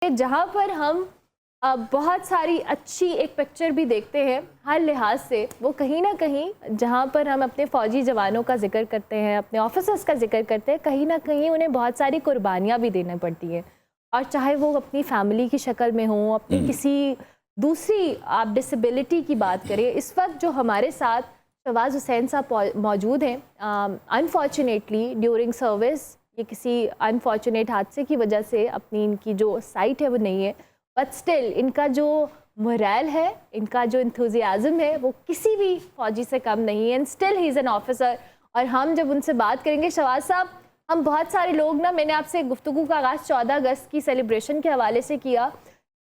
جہاں پر ہم بہت ساری اچھی ایک پکچر بھی دیکھتے ہیں ہر لحاظ سے، وہ کہیں نہ کہیں جہاں پر ہم اپنے فوجی جوانوں کا ذکر کرتے ہیں، اپنے آفیسرز کا ذکر کرتے ہیں، کہیں نہ کہیں انہیں بہت ساری قربانیاں بھی دینا پڑتی ہیں، اور چاہے وہ اپنی فیملی کی شکل میں ہوں، اپنی کسی دوسری آپ ڈسیبلٹی کی بات کریں۔ اس وقت جو ہمارے ساتھ شہباز حسین صاحب موجود ہیں، انفارچونیٹلی ڈیورنگ سروس یہ کسی انفارچونیٹ حادثے کی وجہ سے اپنی ان کی جو سائٹ ہے وہ نہیں ہے، بٹ سٹل ان کا جو مورائل ہے، ان کا جو انتھوزیازم ہے وہ کسی بھی فوجی سے کم نہیں ہے، and still he is an officer. اور ہم جب ان سے بات کریں گے شہباز صاحب، ہم بہت سارے لوگ میں نے آپ سے گفتگو کا آغاز 14 اگست کی سیلیبریشن کے حوالے سے کیا،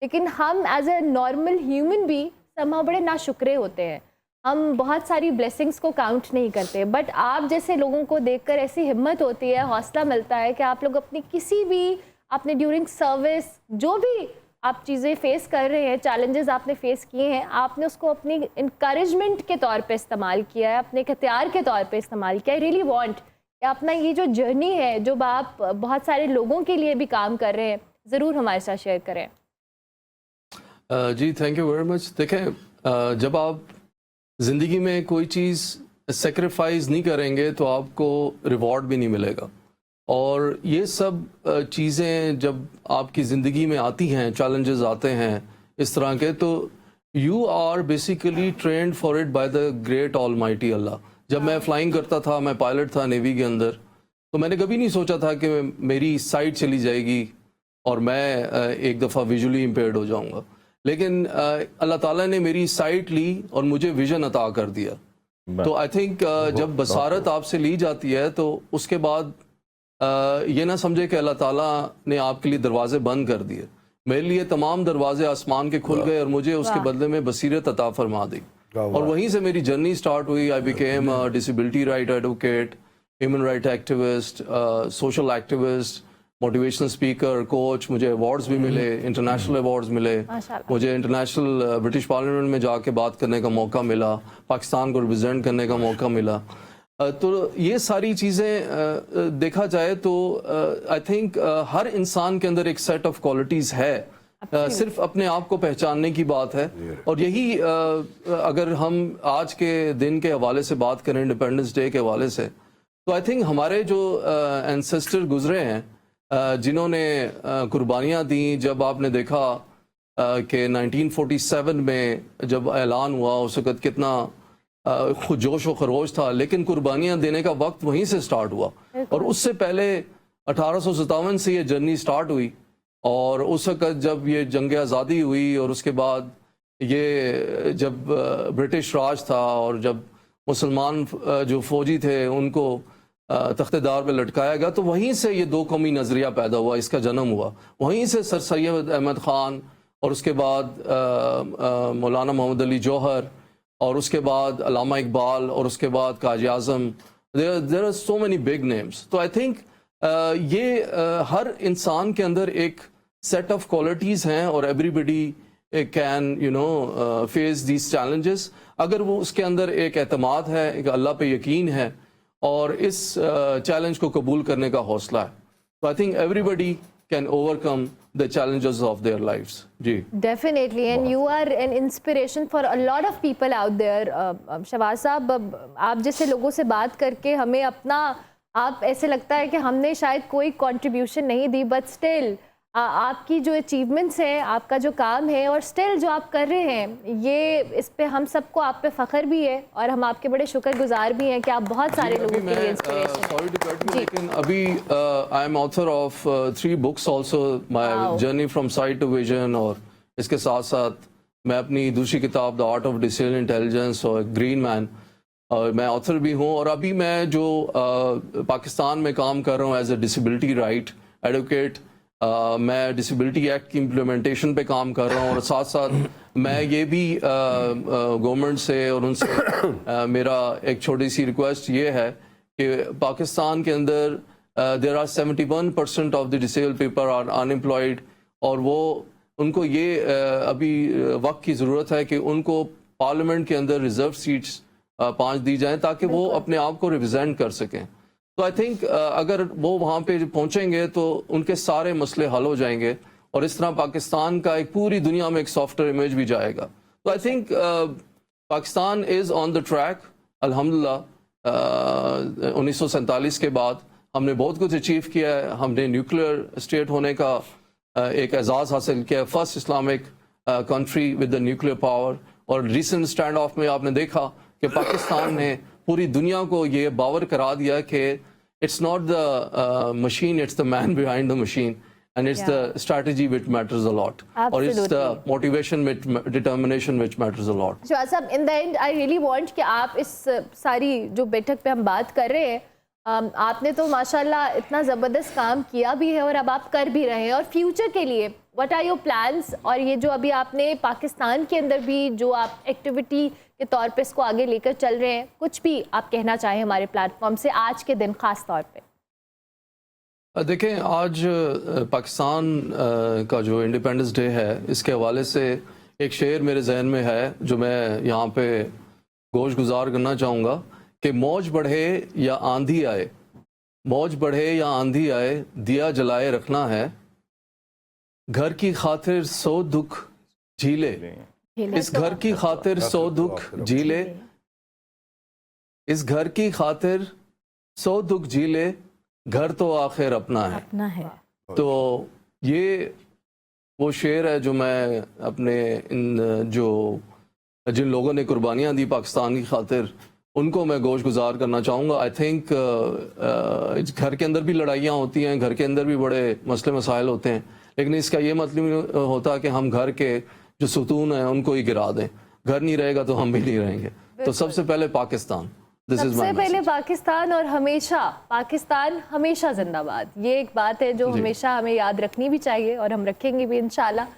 لیکن ہم ایز اے نارمل ہیومن بھی سمہاؤ بڑے ناشکرے ہوتے ہیں، ہم بہت ساری بلیسنگز کو کاؤنٹ نہیں کرتے، بٹ آپ جیسے لوگوں کو دیکھ کر ایسی ہمت ہوتی ہے، حوصلہ ملتا ہے کہ آپ لوگ اپنی کسی بھی آپ نے ڈیورنگ سروس جو بھی آپ چیزیں فیس کر رہے ہیں، چیلنجز آپ نے فیس کیے ہیں، آپ نے اس کو اپنی انکریجمنٹ کے طور پہ استعمال کیا ہے، اپنے اختیار کے طور پہ استعمال کیا ہے۔ آئی ریئلی وانٹ کہ اپنا یہ جو جرنی ہے، جو آپ بہت سارے لوگوں کے لیے بھی کام کر رہے ہیں، ضرور ہمارے ساتھ شیئر کریں۔ جی تھینک یو ویری مچ۔ دیکھیں، جب آپ زندگی میں کوئی چیز سیکریفائز نہیں کریں گے تو آپ کو ریوارڈ بھی نہیں ملے گا، اور یہ سب چیزیں جب آپ کی زندگی میں آتی ہیں، چیلنجز آتے ہیں اس طرح کے، تو you are basically trained for it by the great almighty Allah. جب میں فلائنگ کرتا تھا، میں پائلٹ تھا نیوی کے اندر، تو میں نے کبھی نہیں سوچا تھا کہ میری سائٹ چلی جائے گی اور میں ایک دفعہ ویژولی امپیئرڈ ہو جاؤں گا، لیکن اللہ تعالیٰ نے میری سائٹ لی اور مجھے ویژن عطا کر دیا۔ تو آئی تھنک جب بصارت آپ سے لی جاتی ہے تو اس کے بعد یہ نہ سمجھے کہ اللہ تعالیٰ نے آپ کے لیے دروازے بند کر دیے۔ میرے لیے تمام دروازے آسمان کے کھل گئے اور مجھے اس کے بدلے میں بصیرت عطا فرما دی، اور وہیں سے میری جرنی سٹارٹ ہوئی۔ I became disability right advocate, human right activist, social activist, motivational speaker, coach. مجھے ایوارڈز بھی ملے، انٹرنیشنل ایوارڈز ملے، مجھے انٹرنیشنل برٹش پارلیمنٹ میں جا کے بات کرنے کا موقع ملا، پاکستان کو ریپرزینٹ کرنے کا موقع ملا۔ تو یہ ساری چیزیں دیکھا جائے تو آئی تھنک ہر انسان کے اندر ایک سیٹ آف کوالٹیز ہے، صرف اپنے آپ کو پہچاننے کی بات ہے۔ اور یہی اگر ہم آج کے دن کے حوالے سے بات کریں، انڈیپینڈنس ڈے کے حوالے سے، تو آئی تھنک ہمارے جو اینسسٹر گزرے ہیں، جنہوں نے قربانیاں دیں، جب آپ نے دیکھا کہ 1947 میں جب اعلان ہوا، اس وقت کتنا جوش و خروش تھا، لیکن قربانیاں دینے کا وقت وہیں سے سٹارٹ ہوا، اور اس سے پہلے 1857 سے یہ جرنی سٹارٹ ہوئی، اور اس وقت جب یہ جنگ آزادی ہوئی، اور اس کے بعد یہ جب برٹش راج تھا، اور جب مسلمان جو فوجی تھے ان کو تخت دار پہ لٹکایا گیا، تو وہیں سے یہ دو قومی نظریہ پیدا ہوا، اس کا جنم ہوا۔ وہیں سے سر سید احمد خان، اور اس کے بعد مولانا محمد علی جوہر، اور اس کے بعد علامہ اقبال، اور اس کے بعد Quaid Azam, there are so many big names۔ تو آئی تھنک یہ ہر انسان کے اندر ایک سیٹ آف کوالٹیز ہیں، اور everybody can face these challenges, اگر وہ اس کے اندر ایک اعتماد ہے، ایک اللہ پہ یقین ہے، اور اس چیلنج کو قبول کرنے کا حوصلہ ہے، تو I think everybody can overcome the challenges of their lives۔ جی Definitely, and you are an inspiration for a lot of people out there۔ Shahbaz صاحب، آپ جیسے لوگوں سے بات کر کے ہمیں اپنا آپ ایسے لگتا ہے کہ ہم نے شاید کوئی کنٹریبیوشن نہیں دی، بٹ اسٹل آپ کی جو اچیومنٹس ہیں، آپ کا جو کام ہے، اور اسٹل جو آپ کر رہے ہیں، یہ اس پہ ہم سب کو آپ پہ فخر بھی ہے، اور ہم آپ کے بڑے شکر گزار بھی ہیں کہ آپ بہت سارے لوگوں کے لیے انسپریشن۔ لیکن ابھی I am author of 3 books also، my journey from sight to vision، اور اس کے ساتھ ساتھ میں اپنی دوسری کتاب the art of decision intelligence اور گرین مین، اور میں آتھر بھی ہوں، اور ابھی میں جو پاکستان میں کام کر رہا ہوں as a disability right advocate, میں ڈسیبلٹی ایکٹ کی امپلیمنٹیشن پہ کام کر رہا ہوں، اور ساتھ ساتھ میں یہ بھی گورنمنٹ سے اور ان سے میرا ایک چھوٹی سی ریکویسٹ یہ ہے کہ پاکستان کے اندر there are 71% of the disabled people are unemployed، اور وہ ان کو یہ ابھی وقت کی ضرورت ہے کہ ان کو پارلیمنٹ کے اندر ریزرو سیٹس 5 دی جائیں، تاکہ وہ اپنے آپ کو ریپرزینٹ کر سکیں۔ تو آئی تھنک اگر وہ وہاں پہ پہنچیں گے تو ان کے سارے مسئلے حل ہو جائیں گے، اور اس طرح پاکستان کا ایک پوری دنیا میں ایک سافٹ ویئر امیج بھی جائے گا. تو I think Pakistan is on the track الحمدللہ. 1947 کے بعد ہم نے بہت کچھ اچیو کیا ہے. ہم نے نیوکلیئر اسٹیٹ ہونے کا ایک اعزاز حاصل کیا ہے, first Islamic country with the nuclear power. اور ریسنٹ اسٹینڈ آف میں آپ نے دیکھا کہ پاکستان نے پوری دنیا کو یہ باور کرا دیا کہ it's not the machine, it's the man behind the machine, and it's the strategy which matters a lot. Or it's the motivation, determination which matters a lot. Shahbaz صاحب, in the end I really want کہ آپ اس ساری جو بیٹھک پہ ہم بات کر رہے ہیں, آپ نے تو ماشاءاللہ اتنا زبردست کام کیا بھی ہے اور اب آپ کر بھی رہے ہیں, اور فیوچر کے لیے what are your plans, اور یہ جو ابھی آپ نے پاکستان کے اندر بھی جو آپ ایکٹیویٹی کے طور پہ اس کو آگے لے کر چل رہے ہیں, کچھ بھی آپ کہنا چاہیں ہمارے پلیٹ فارم سے آج کے دن خاص طور پہ؟ دیکھیں, آج پاکستان کا جو انڈیپینڈنس ڈے ہے, اس کے حوالے سے ایک شعر میرے ذہن میں ہے جو میں یہاں پہ گوش گزار کرنا چاہوں گا کہ موج بڑھے یا آندھی آئے, موج بڑھے یا آندھی آئے, دیا جلائے رکھنا ہے, گھر کی خاطر سو دکھ جھیلے, اس گھر کی خاطر سو دکھ جھیلے, اس گھر کی خاطر سو دکھ جھیلے, گھر تو آخر اپنا ہے. تو یہ وہ شعر ہے جو میں اپنے جن لوگوں نے قربانیاں دی پاکستان کی خاطر, ان کو میں گوش گزار کرنا چاہوں گا. آئی تھنک گھر کے اندر بھی لڑائیاں ہوتی ہیں, گھر کے اندر بھی بڑے مسئلے مسائل ہوتے ہیں, لیکن اس کا یہ مطلب نہیں ہوتا کہ ہم گھر کے جو ستون ہیں ان کو ہی گرا دیں. گھر نہیں رہے گا تو ہم بھی نہیں رہیں گے. تو سب سے پہلے پاکستان, سب سے پہلے پاکستان, اور ہمیشہ پاکستان ہمیشہ زندہ باد. یہ ایک بات ہے جو ہمیشہ ہمیں یاد رکھنی بھی چاہیے اور ہم رکھیں گے بھی انشاءاللہ.